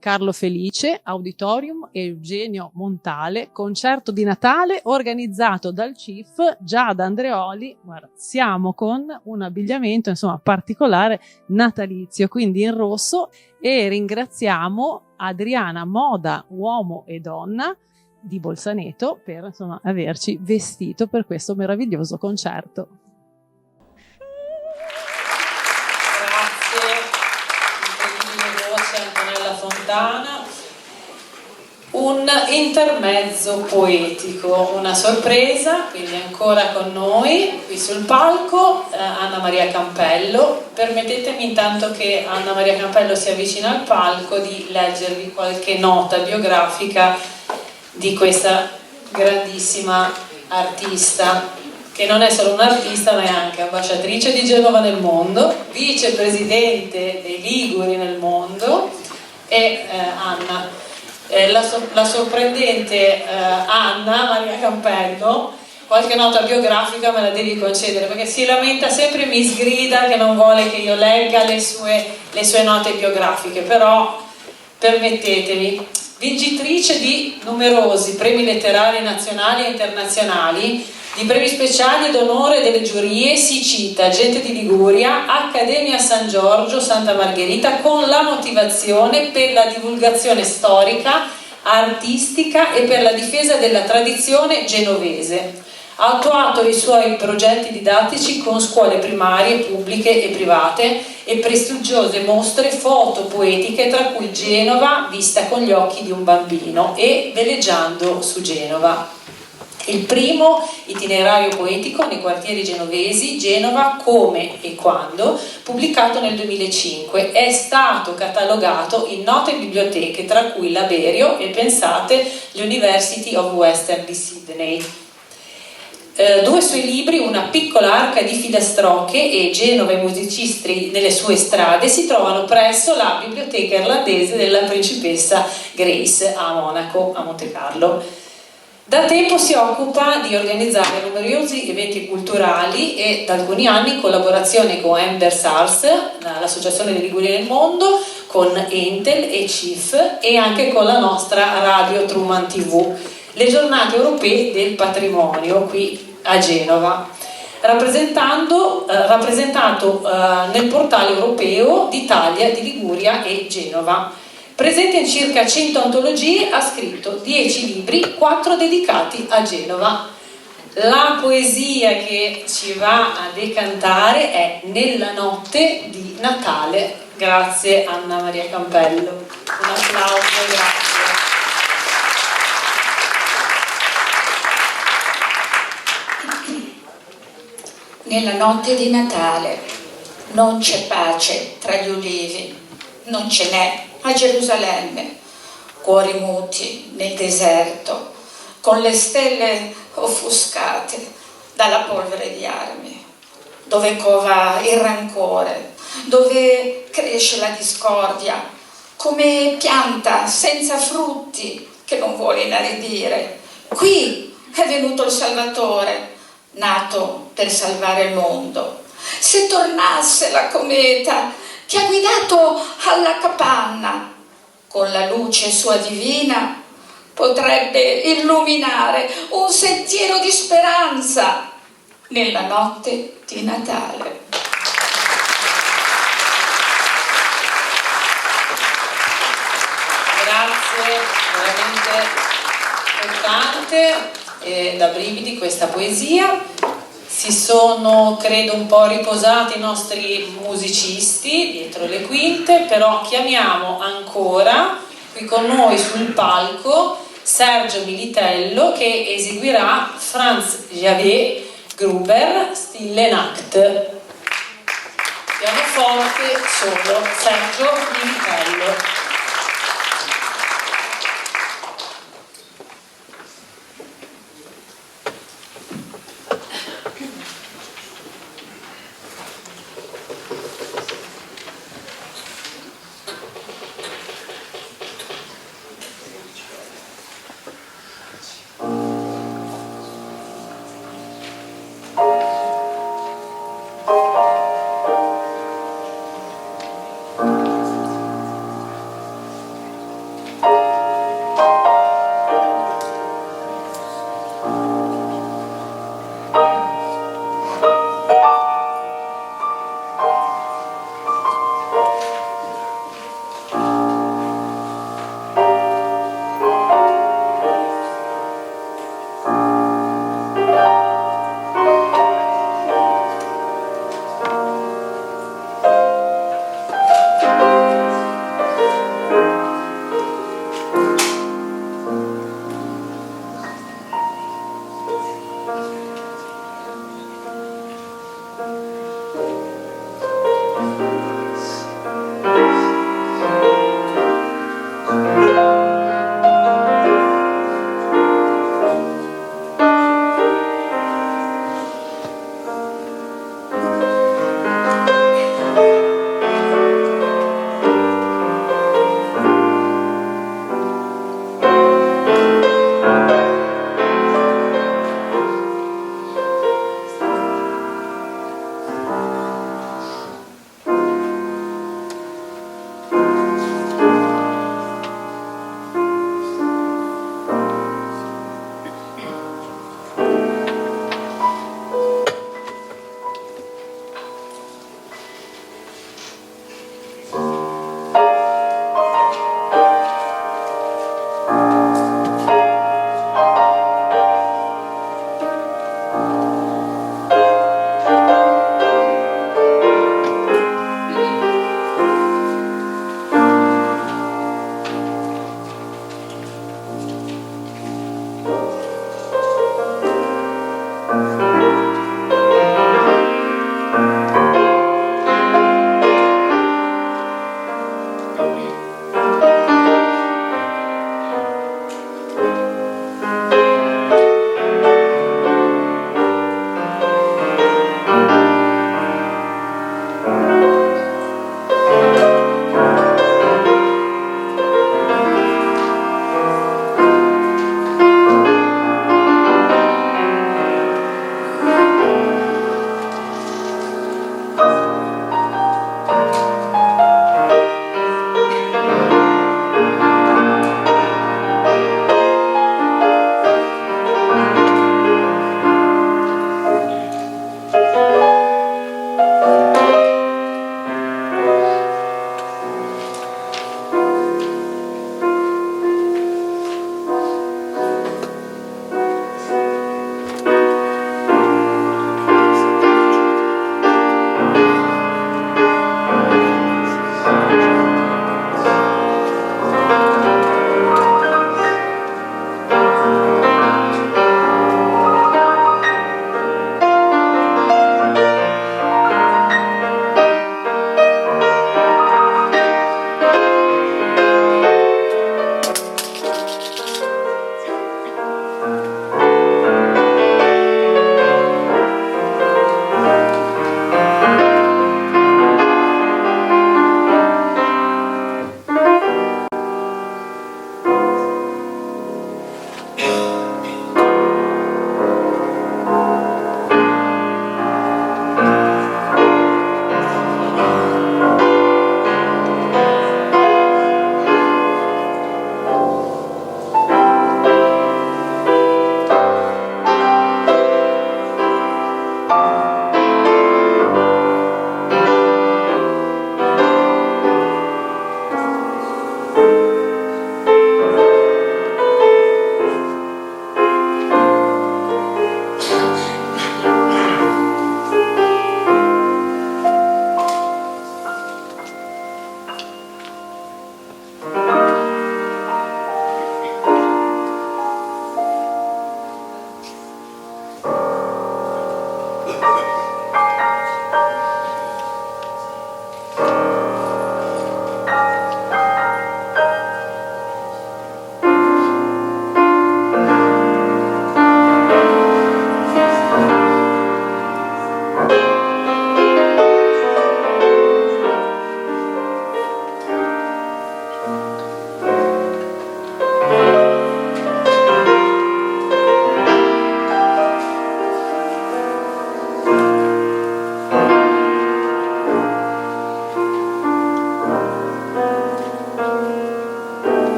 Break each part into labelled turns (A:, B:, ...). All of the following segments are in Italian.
A: Carlo Felice, Auditorium Eugenio Montale, concerto di Natale organizzato dal CIF Giada Andreoli. Guarda, siamo con un abbigliamento insomma particolare natalizio, quindi in rosso, e ringraziamo Adriana Moda Uomo e Donna di Bolzaneto per insomma averci vestito per questo meraviglioso concerto.
B: Antonella Fontana. Un intermezzo poetico, una sorpresa, quindi ancora con noi qui sul palco Anna Maria Campello. Permettetemi intanto che Anna Maria Campello si avvicina al palco di leggervi qualche nota biografica di questa grandissima artista, che non è solo un'artista ma è anche ambasciatrice di Genova nel mondo, vicepresidente dei Liguri nel mondo, e Anna, la sorprendente Anna Maria Campello, qualche nota biografica me la devi concedere, perché si lamenta sempre, mi sgrida che non vuole che io legga le sue note biografiche, però permettetemi. Vincitrice di numerosi premi letterari nazionali e internazionali, di premi speciali ed onore delle giurie, si cita Gente di Liguria, Accademia San Giorgio, Santa Margherita, con la motivazione per la divulgazione storica, artistica e per la difesa della tradizione genovese. Ha attuato i suoi progetti didattici con scuole primarie, pubbliche e private e prestigiose mostre fotopoetiche, tra cui Genova vista con gli occhi di un bambino e Veleggiando su Genova. Il primo itinerario poetico nei quartieri genovesi, Genova come e quando, pubblicato nel 2005, è stato catalogato in note biblioteche, tra cui l'Aberio e, pensate, l'University of Western di Sydney. Due suoi libri, Una piccola arca di filastrocche e Genova e musicisti nelle sue strade, si trovano presso la biblioteca irlandese della principessa Grace a Monaco, a Monte Carlo. Da tempo si occupa di organizzare numerosi eventi culturali e da alcuni anni in collaborazione con Ember SARS, l'Associazione dei Liguri nel Mondo, con Entel e CIF e anche con la nostra radio Truman TV, le giornate europee del patrimonio qui a Genova, rappresentato nel portale europeo d'Italia di Liguria e Genova. Presente in circa 100 antologie, ha scritto 10 libri, 4 dedicati a Genova. La poesia che ci va a decantare è Nella notte di Natale. Grazie Anna Maria Campello. Un applauso, grazie.
C: Nella notte di Natale non c'è pace tra gli ulivi, non ce n'è a Gerusalemme, cuori muti nel deserto, con le stelle offuscate dalla polvere di armi, dove cova il rancore, dove cresce la discordia, come pianta senza frutti che non vuole inaridire. Qui è venuto il Salvatore, nato per salvare il mondo. Se tornasse la cometa che ha guidato alla capanna, con la luce sua divina potrebbe illuminare un sentiero di speranza nella notte di Natale.
B: Grazie, veramente importante e da brividi questa poesia. Si sono, credo, un po' riposati i nostri musicisti dietro le quinte, però chiamiamo ancora qui con noi sul palco Sergio Militello, che eseguirà Franz Xavier Gruber, Stille Nacht. Pianoforte solo, Sergio Militello.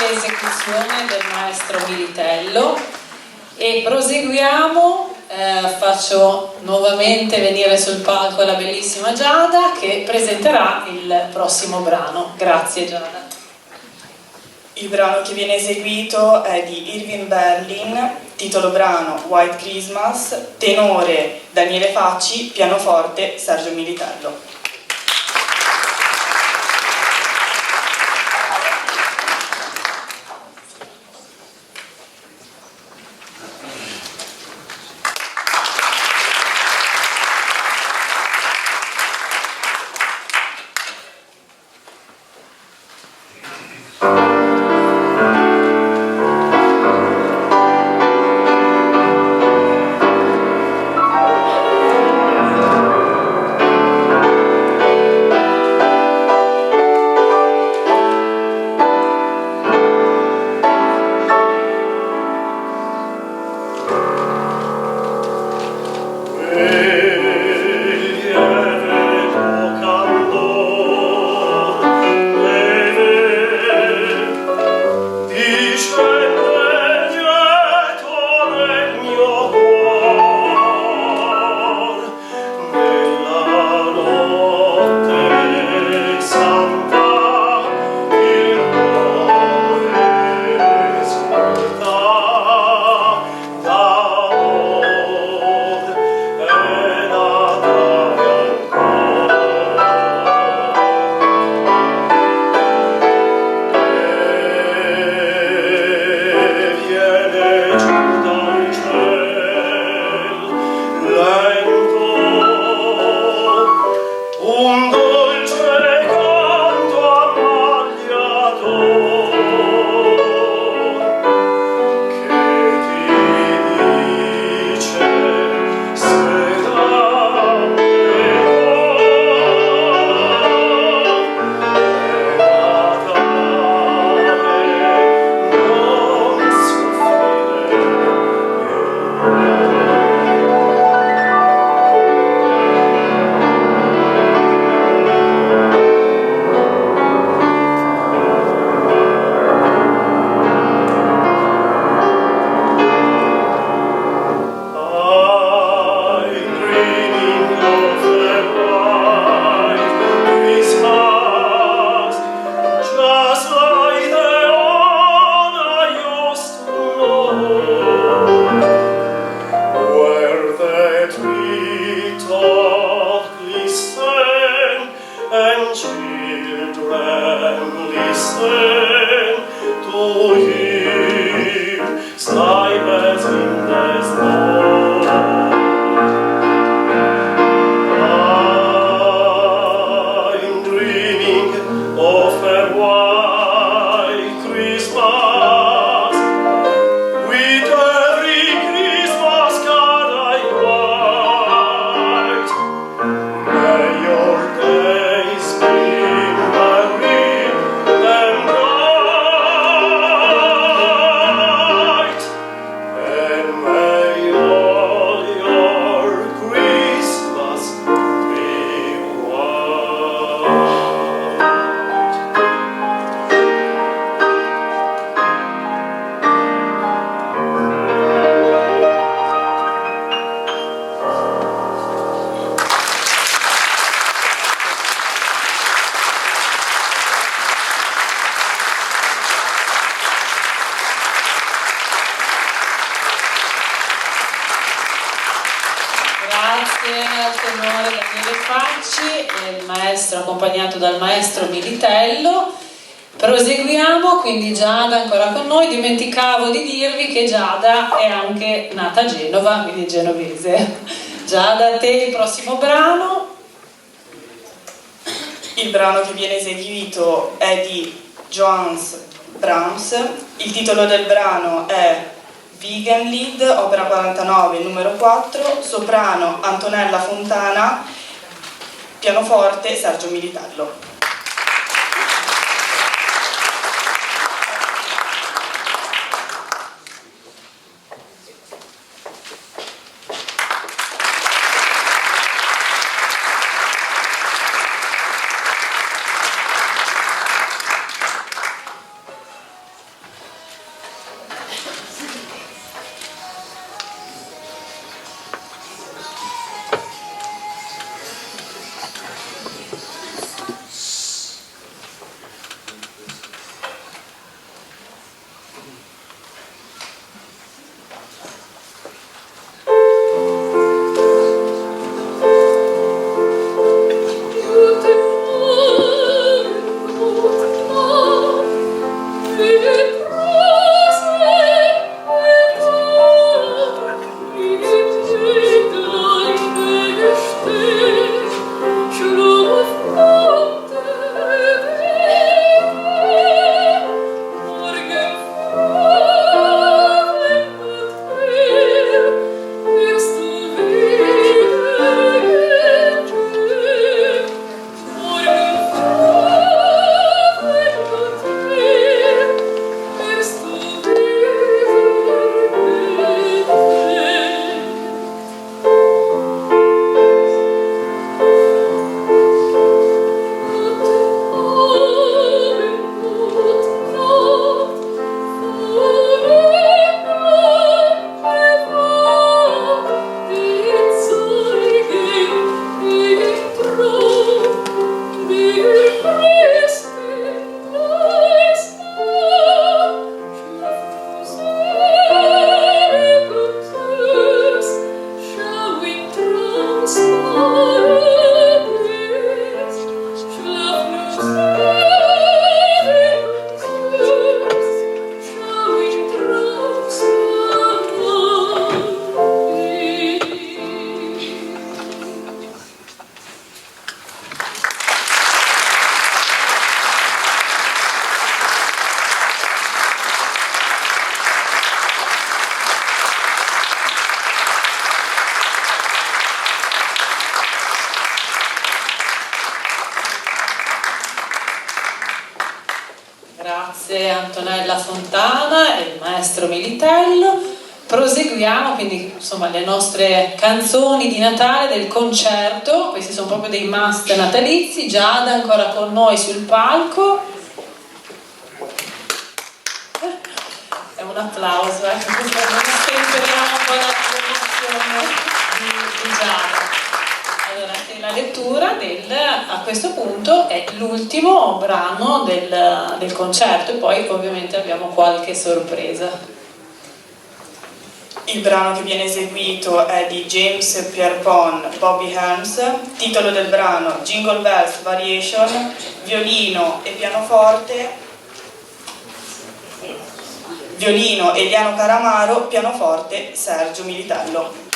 B: l'esecuzione del maestro Militello e proseguiamo. Faccio nuovamente venire sul palco la bellissima Giada che presenterà il prossimo brano. Grazie Giada.
D: Il brano che viene eseguito è di Irving Berlin, titolo brano White Christmas, tenore Daniele Facci, pianoforte Sergio Militello.
B: Accompagnato dal maestro Militello. Proseguiamo, quindi Giada ancora con noi. Dimenticavo di dirvi che Giada è anche nata a Genova, quindi genovese. Giada, a te il prossimo brano.
D: Il brano che viene eseguito è di Johannes Brahms. Il titolo del brano è Wiegenlied, opera 49, numero 4, soprano Antonella Fontana, pianoforte Sergio Militello.
B: grazie Antonella Fontana e il maestro Militello. Proseguiamo quindi insomma le nostre canzoni di Natale del concerto. Questi sono proprio dei must natalizi. Giada ancora con noi sul palco. È un applauso, sentiremo un po' l'emozione di Giada. Allora, la lettura a questo punto è l'ultimo brano del concerto e poi ovviamente abbiamo qualche sorpresa.
D: Il brano che viene eseguito è di James Pierpont, Bobby Helms, titolo del brano Jingle Bells Variation, violino e pianoforte, violino Eliano Caramaro, pianoforte Sergio Militello.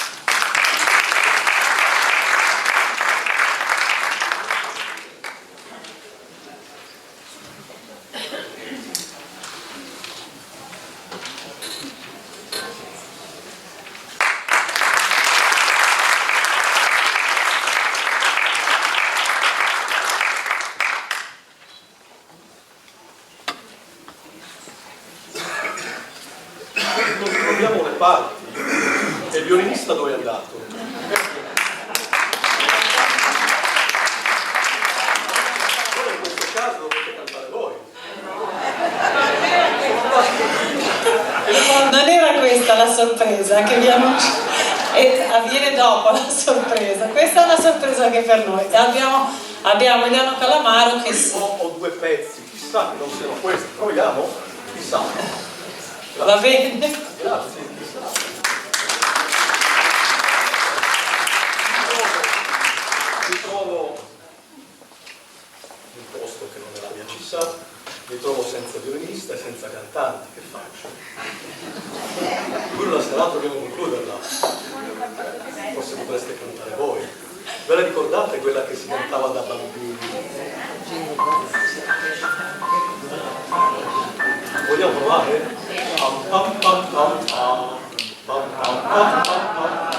E: Non troviamo le parti. E il violinista dove è andato? Allora in questo caso dovete cantare voi.
B: Non era questa la sorpresa che vi annuncio e avviene dopo la sorpresa. Questa è una sorpresa anche per noi. Abbiamo Eliano Calamaro che
E: Ho due pezzi, chissà che non siano questi. Proviamo? Chissà.
B: va bene.
E: Grazie, chissà. Mi trovo in un posto che non è la mia città, mi trovo senza violinista e senza cantante, che faccio? Pure la serata dobbiamo concluderla. Forse potreste cantare voi. Ve la ricordate quella che si cantava da bambini? Vogliamo provare? Pam pam pam pam pam pam pam pam pam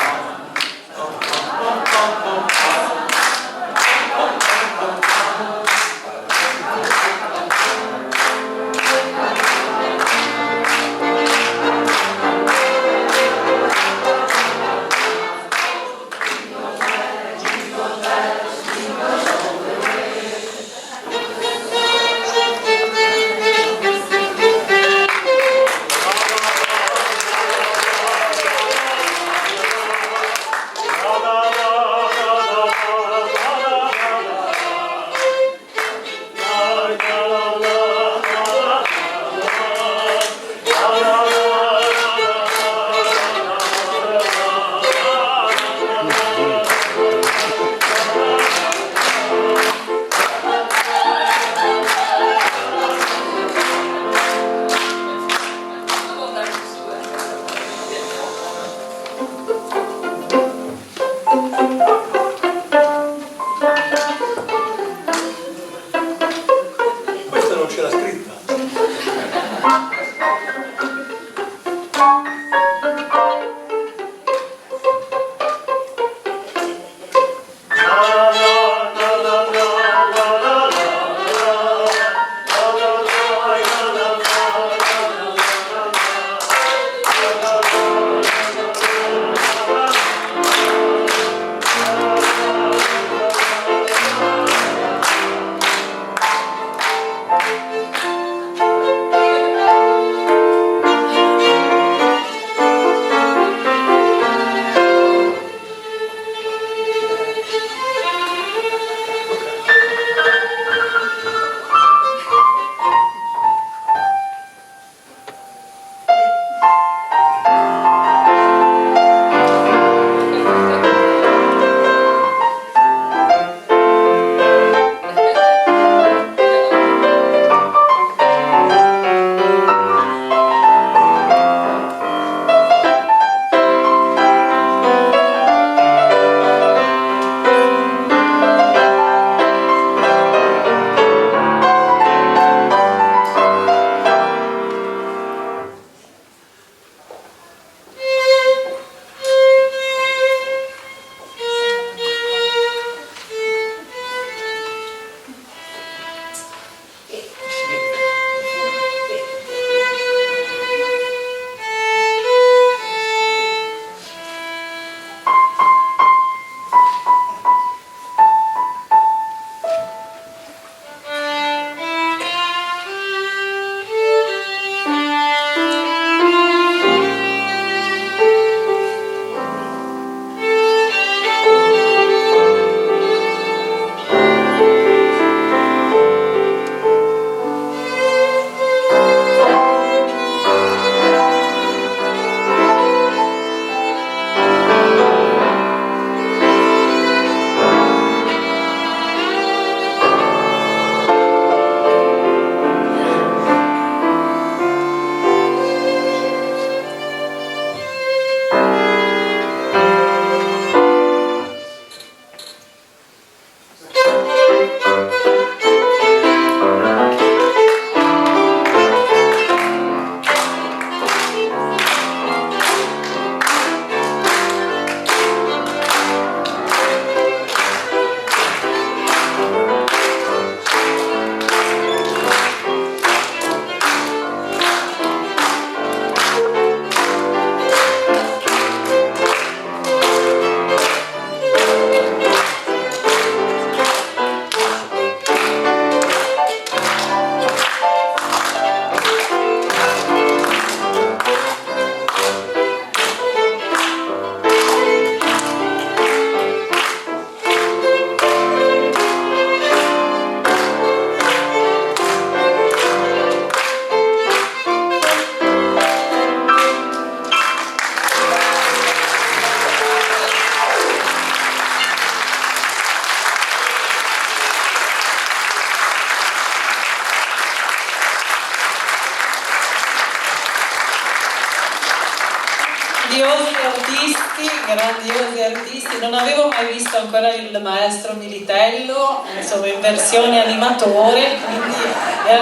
B: grandiosi artisti. Non avevo mai visto ancora il maestro Militello, insomma, in versione animatore, quindi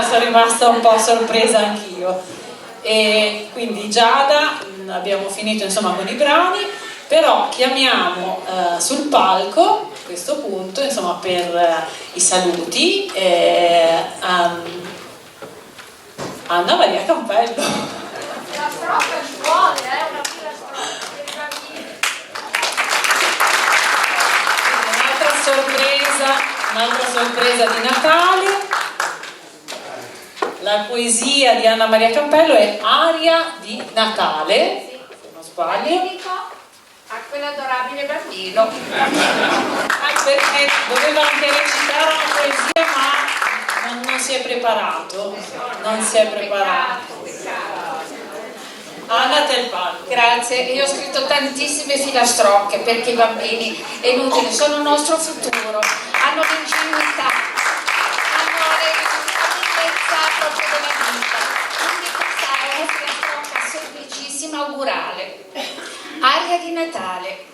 B: sono rimasta un po' sorpresa anch'io. E quindi Giada, abbiamo finito insomma con i brani, però chiamiamo sul palco a questo punto, insomma, per i saluti Anna Maria Campello.
F: Filastrocca ci vuole, una filastrocca per i bambini.
B: Un'altra sorpresa di Natale. La poesia di Anna Maria Campello è Aria di Natale,
F: Sì.
B: se non sbaglio.
F: Dedico a quell'adorabile bambino.
B: Perché doveva anche recitare una poesia, ma non si è preparato. Non si è preparato.
F: Peccato.
B: Anna, te il palco.
C: Grazie, io ho scritto tantissime filastrocche perché i bambini, è inutile, sono il nostro futuro, hanno l'ingenuità, hanno la bellezza proprio della vita. Quindi questa è una filastrocca semplicissima, augurale. Aria di Natale.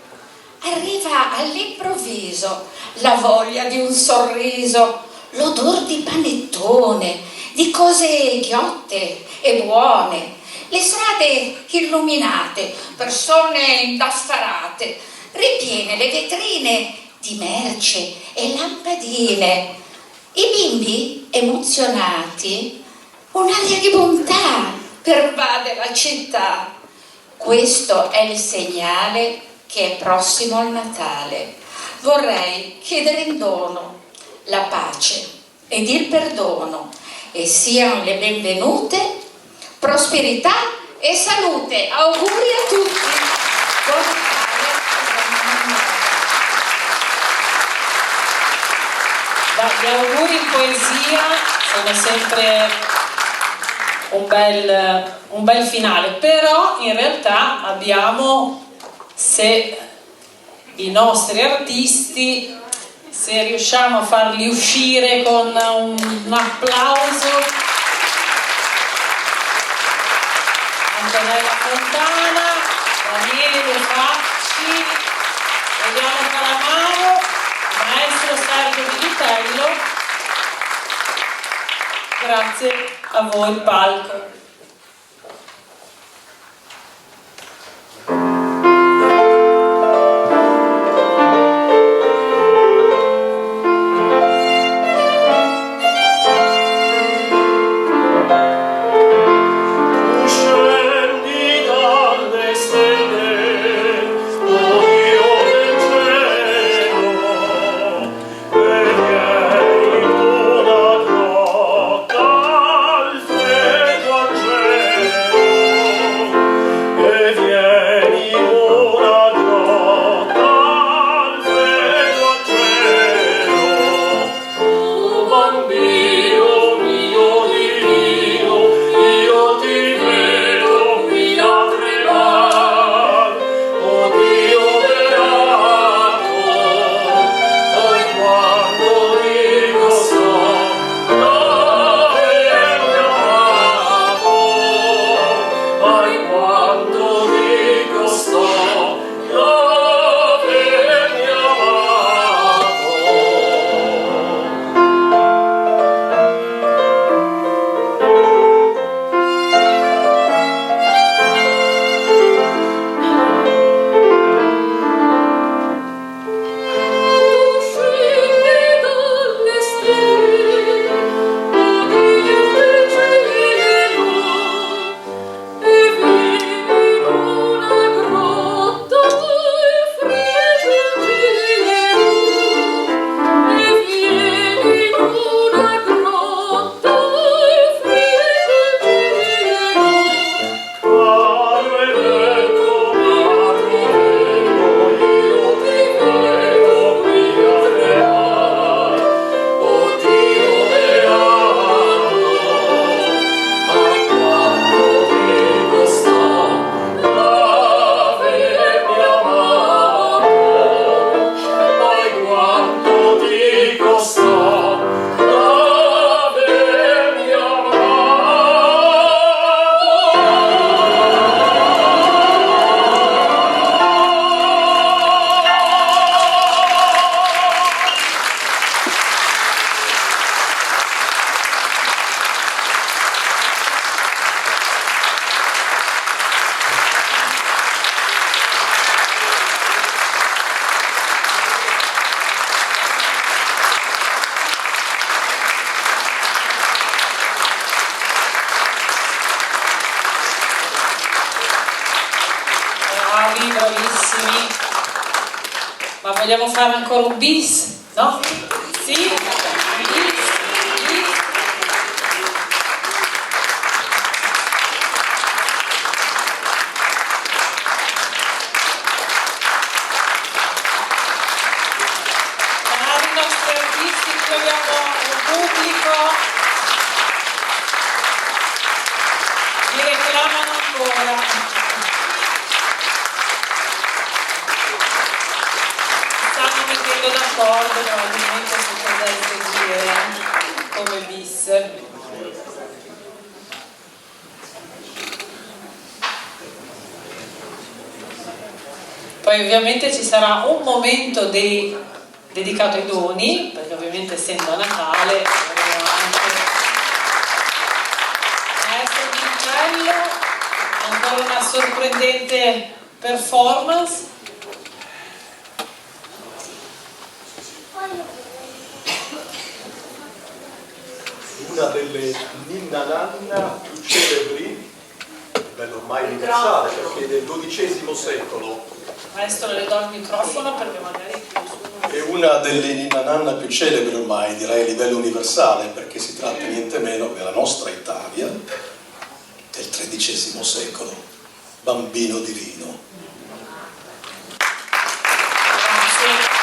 C: Arriva all'improvviso la voglia di un sorriso, l'odor di panettone, di cose ghiotte e buone. Le strade illuminate, persone indaffarate, ripiene le vetrine di merce e lampadine. I bimbi emozionati, un'aria di bontà pervade la città. Questo è il segnale che è prossimo il Natale. Vorrei chiedere in dono la pace ed il perdono e siano le benvenute prosperità e salute. Auguri a tutti. Buon Natale e
B: Gli auguri in poesia sono sempre un bel finale, però in realtà abbiamo, se i nostri artisti, se riusciamo a farli uscire con un applauso. Antonella Fontana, Daniele Facci, Eliana Calamaro, maestro Sergio Militello. Grazie a voi, il palco.
G: Al freddo
B: Vogliamo fare ancora un bis? No? Sì? Bis. Cari i nostri artisti, qui abbiamo un pubblico, mi reclamano ancora. Stanno mettendo d'accordo probabilmente su cosa eseguire come bis. Poi ovviamente ci sarà un momento dedicato ai doni, perché ovviamente essendo Natale avremo anche maestro Quintello, ancora una sorprendente performance.
E: Una delle ninna nanna più celebri, bello ormai universale, perché del XII secolo.
B: Maestro, le do il microfono perché magari
E: È una delle ninna nanna più celebri ormai, direi a livello universale, perché si tratta niente meno della nostra Italia del XIII secolo, Bambino Divino.
B: grazie.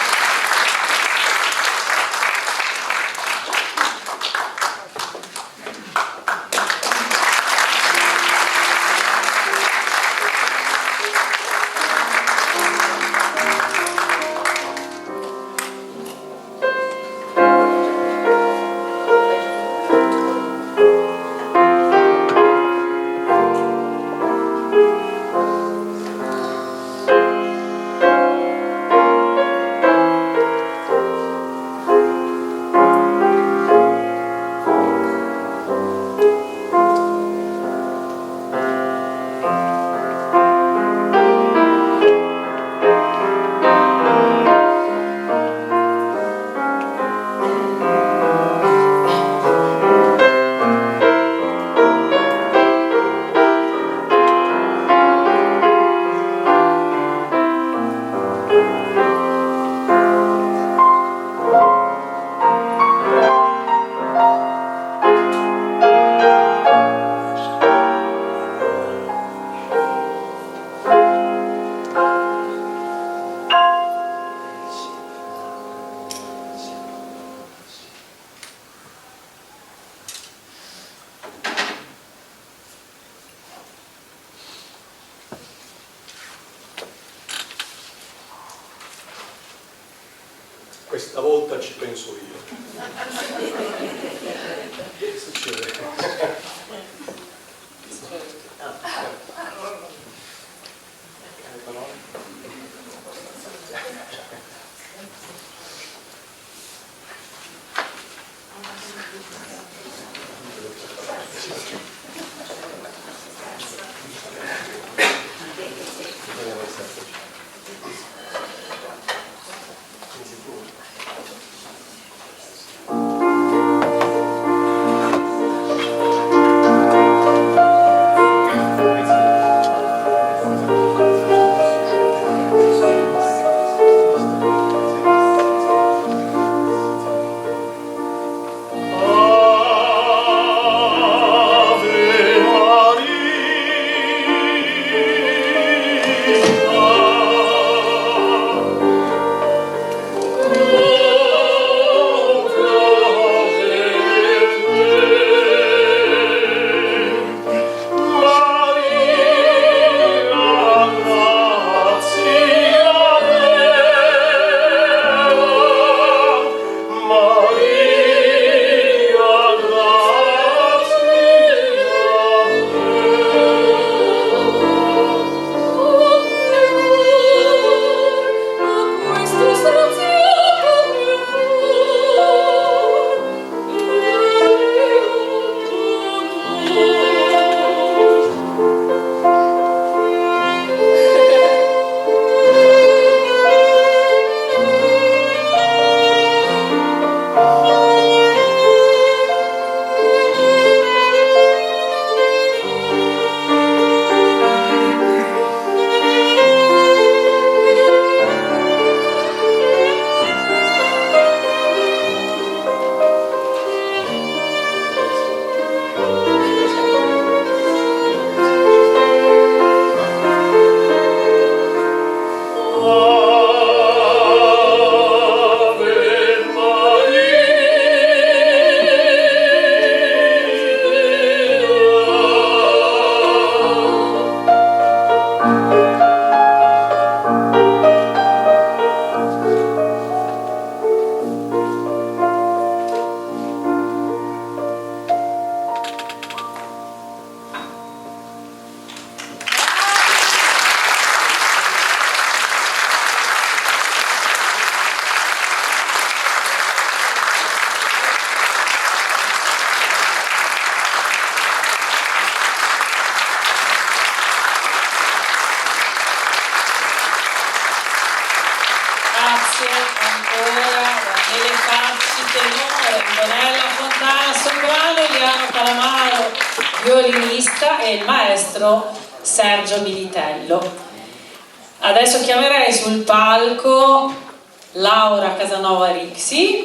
E: Questa volta ci penso io. Che succede?
B: Antonella Fontana soprano, Eliano Calamaro violinista e il maestro Sergio Militello. Adesso chiamerei sul palco Laura Casanova Rixi,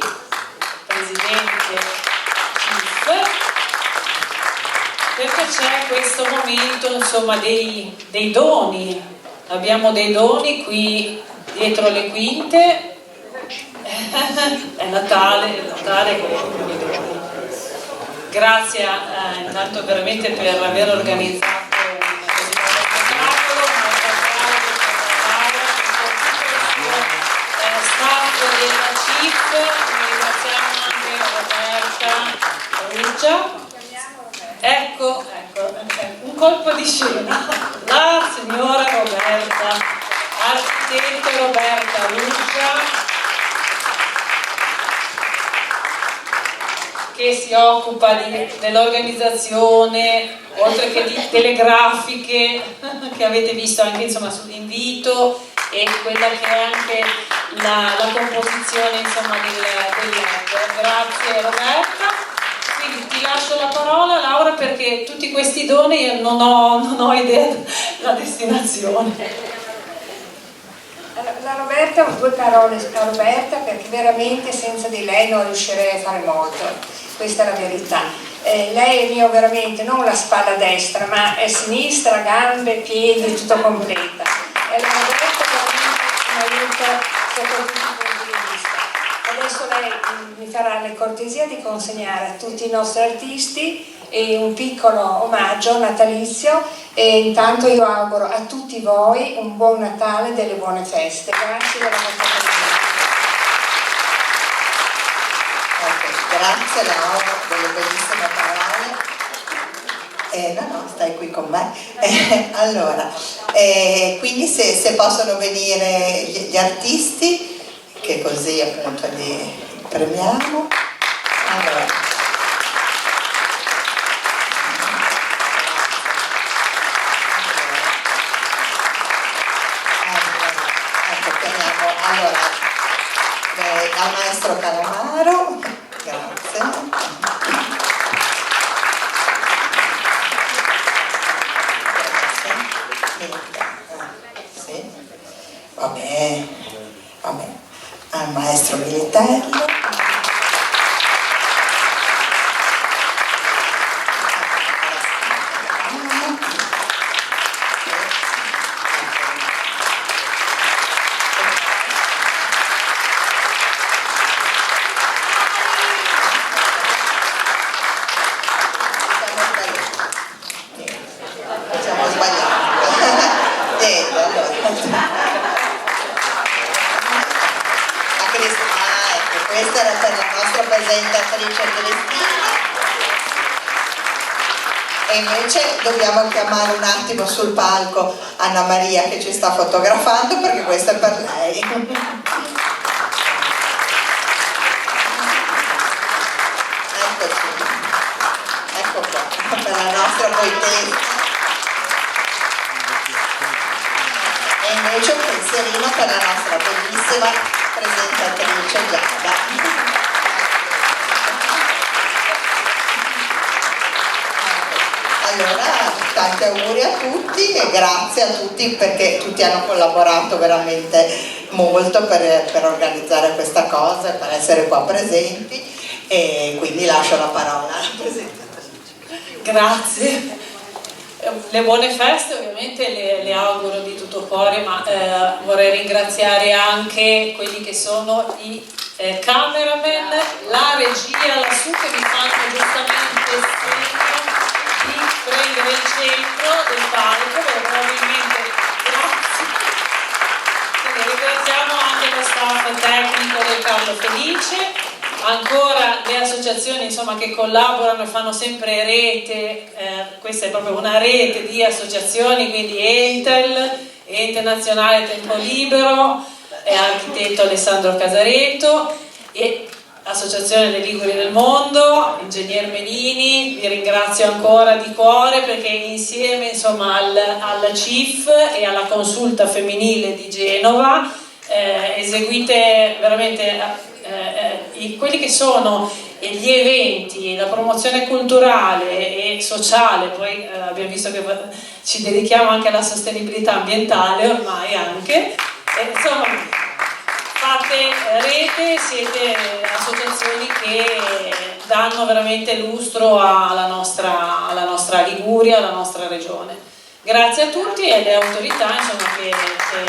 B: presidente CIF, perché c'è questo momento insomma dei doni. Abbiamo dei doni qui dietro le quinte. È Natale con i doni. Grazie intanto veramente per aver organizzato questo spettacolo, staff della CIF, ringraziamo anche Roberta Ruggia. Ecco, un colpo di scena, la signora Roberta, architetta Roberta Ruggia, che si occupa dell'organizzazione, oltre che di telegrafiche, che avete visto anche insomma sull'invito, e quella che è anche la composizione insomma del lab. Grazie Roberta. Quindi ti lascio la parola Laura, perché tutti questi doni non ho idea della destinazione.
G: La Roberta, due parole a Roberta, perché veramente senza di lei non riuscirei a fare molto, questa è la verità. Lei è mio veramente non la spalla destra, ma è sinistra, gambe, piedi, tutto completa. E la Roberta veramente mi aiuta sotto tutti i punti di vista. Adesso lei mi farà la cortesia di consegnare a tutti i nostri artisti un piccolo omaggio natalizio, e intanto io auguro a tutti voi un buon Natale e delle buone feste. Grazie della vostra presenza.
H: Grazie Laura delle bellissime parole. No, stai qui con me. Allora, quindi se possono venire gli artisti, che così appunto li premiamo. Allora. Al maestro Calamaro, grazie. Sì. Vabbè. Al maestro Militello. Questa era per la nostra presentatrice Cristina. E invece dobbiamo chiamare un attimo sul palco Anna Maria, che ci sta fotografando, perché questa è per lei. Eccoci, ecco qua, per la nostra poetessa. E invece un pensierino per la nostra bellissima presentatrice Giada. Allora, tanti auguri a tutti e grazie a tutti, perché tutti hanno collaborato veramente molto per organizzare questa cosa e per essere qua presenti, e quindi lascio la parola alla presentatrice.
B: Grazie. Le buone feste ovviamente le auguro di tutto cuore, ma vorrei ringraziare anche quelli che sono i cameraman, la regia lassù, che mi fanno giustamente segno di prendere il centro del palco, perché probabilmente grazie. Quindi ringraziamo anche lo staff tecnico del Carlo Felice, ancora le associazioni insomma che collaborano e fanno sempre rete, questa è proprio una rete di associazioni, quindi Entel, Ente Nazionale Tempo Libero, architetto Alessandro Casareto e Associazione dei Liguri del Mondo, Ingegner Menini. Vi ringrazio ancora di cuore, perché insieme insomma alla CIF e alla Consulta Femminile di Genova eseguite veramente quelli che sono gli eventi, la promozione culturale e sociale, poi abbiamo visto che ci dedichiamo anche alla sostenibilità ambientale ormai anche, insomma fate rete, siete associazioni che danno veramente lustro alla nostra Liguria, alla nostra regione. Grazie a tutti e alle autorità insomma, che hanno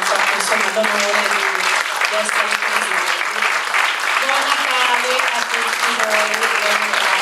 B: fatto l'onore di essere presenti. Buon Natale a tutti voi. Buon Natale.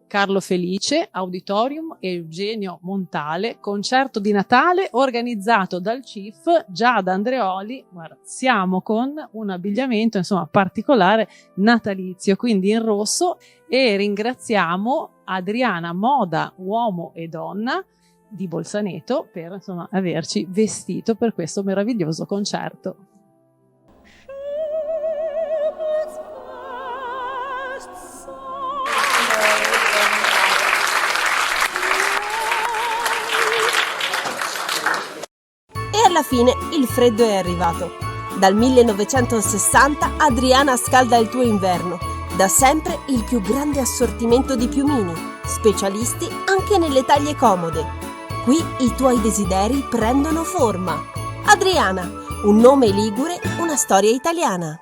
A: Carlo Felice, Auditorium Eugenio Montale, concerto di Natale organizzato dal CIF Giada Andreoli. Guarda, siamo con un abbigliamento insomma particolare natalizio, quindi in rosso, e ringraziamo Adriana Moda Uomo e Donna di Bolzaneto per insomma averci vestito per questo meraviglioso concerto.
I: Alla fine il freddo è arrivato. Dal 1960 Adriana scalda il tuo inverno. Da sempre il più grande assortimento di piumini, specialisti anche nelle taglie comode. Qui i tuoi desideri prendono forma. Adriana, un nome ligure, una storia italiana.